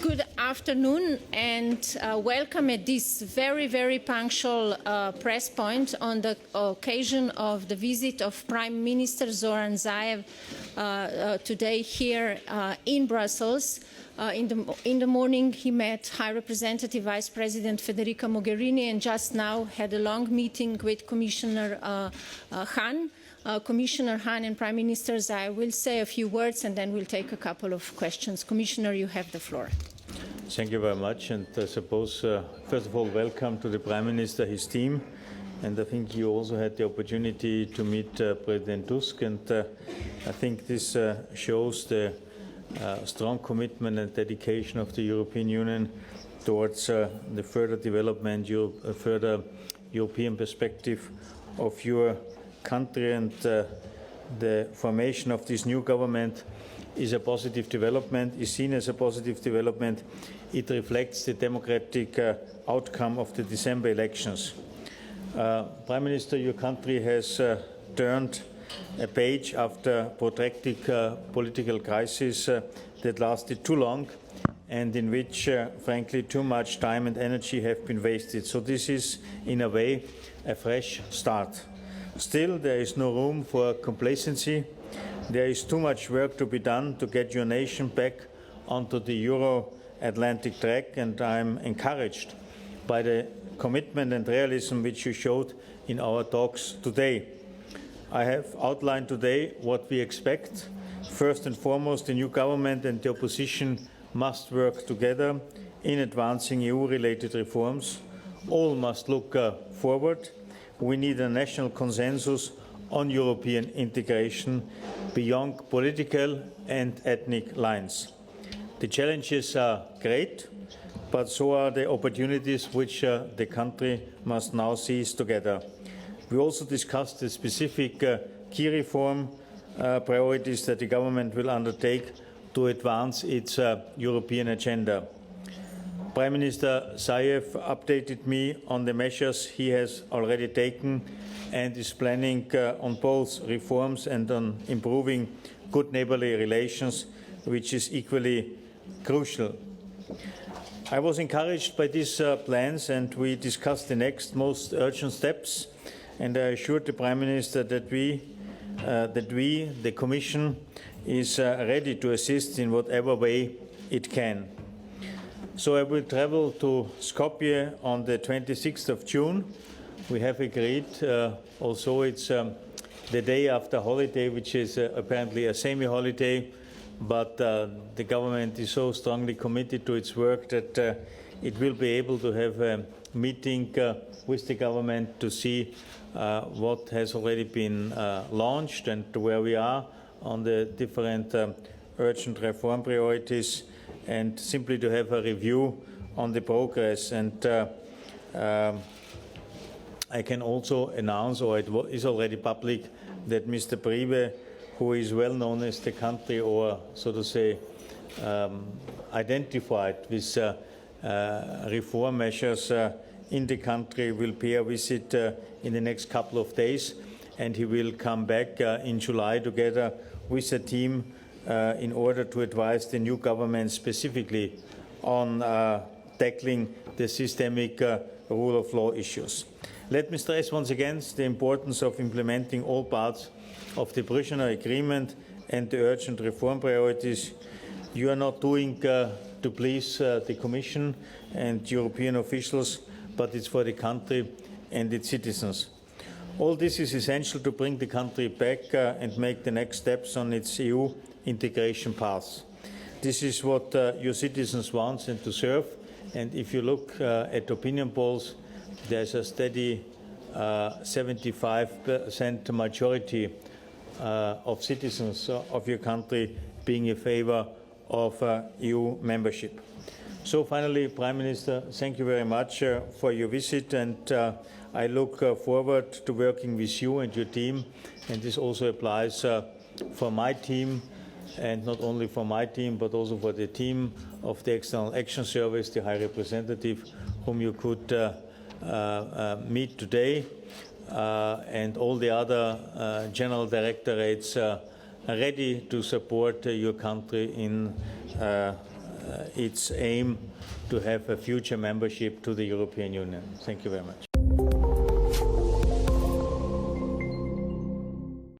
Good afternoon and welcome at this very, very punctual press point on the occasion of the visit of Prime Minister Zoran Zaev today here in Brussels. In the morning he met High Representative Vice President Federica Mogherini and just now had a long meeting with Commissioner Hahn. Commissioner Hahn and Prime Minister Zaev will say a few words and then we'll take a couple of questions. Commissioner, you have the floor. Thank you very much. And I suppose, first of all, welcome to the Prime Minister, his team. And I think you also had the opportunity to meet President Tusk. And I think this shows the strong commitment and dedication of the European Union towards the further development, further European perspective of your country, and the formation of this new government is a positive development, is seen as a positive development. It reflects the democratic outcome of the December elections. Prime Minister, your country has turned a page after a protracted political crisis that lasted too long and in which, frankly, too much time and energy have been wasted. So this is, in a way, a fresh start. Still, there is no room for complacency. There is too much work to be done to get your nation back onto the Euro-Atlantic track, and I'm encouraged by the commitment and realism which you showed in our talks today. I have outlined today what we expect. First and foremost, the new government and the opposition must work together in advancing EU-related reforms. All must look forward. We need a national consensus on European integration beyond political and ethnic lines. The challenges are great, but so are the opportunities which the country must now seize together. We also discussed the specific key reform priorities that the government will undertake to advance its European agenda. Prime Minister Zaev updated me on the measures he has already taken and is planning on both reforms and on improving good neighbourly relations, which is equally crucial. I was encouraged by these plans, and we discussed the next most urgent steps, and I assured the Prime Minister that we, the Commission, is ready to assist in whatever way it can. So I will travel to Skopje on the 26th of June. We have agreed, also it's the day after holiday, which is apparently a semi-holiday, but the government is so strongly committed to its work that it will be able to have a meeting with the government to see what has already been launched and where we are on the different urgent reform priorities, and simply to have a review on the progress. And I can also announce, or it is already public, that Mr. Priebe, who is well known as the country, or so to say, identified with reform measures in the country, will pay a visit in the next couple of days, and he will come back in July together with a team in order to advise the new government specifically on tackling the systemic rule of law issues. Let me stress once again the importance of implementing all parts of the prisoner agreement and the urgent reform priorities. You are not doing to please the Commission and European officials, but it's for the country and its citizens. All this is essential to bring the country back and make the next steps on its EU integration path. This is what your citizens want and deserve. And if you look at opinion polls, there's a steady 75% majority of citizens of your country being in favour of EU membership. So finally, Prime Minister, thank you very much for your visit, and I look forward to working with you and your team, and this also applies for my team, and not only for my team, but also for the team of the External Action Service, the High Representative, whom you could meet today, and all the other general directorates ready to support your country in its aim to have a future membership to the European Union. Thank you very much.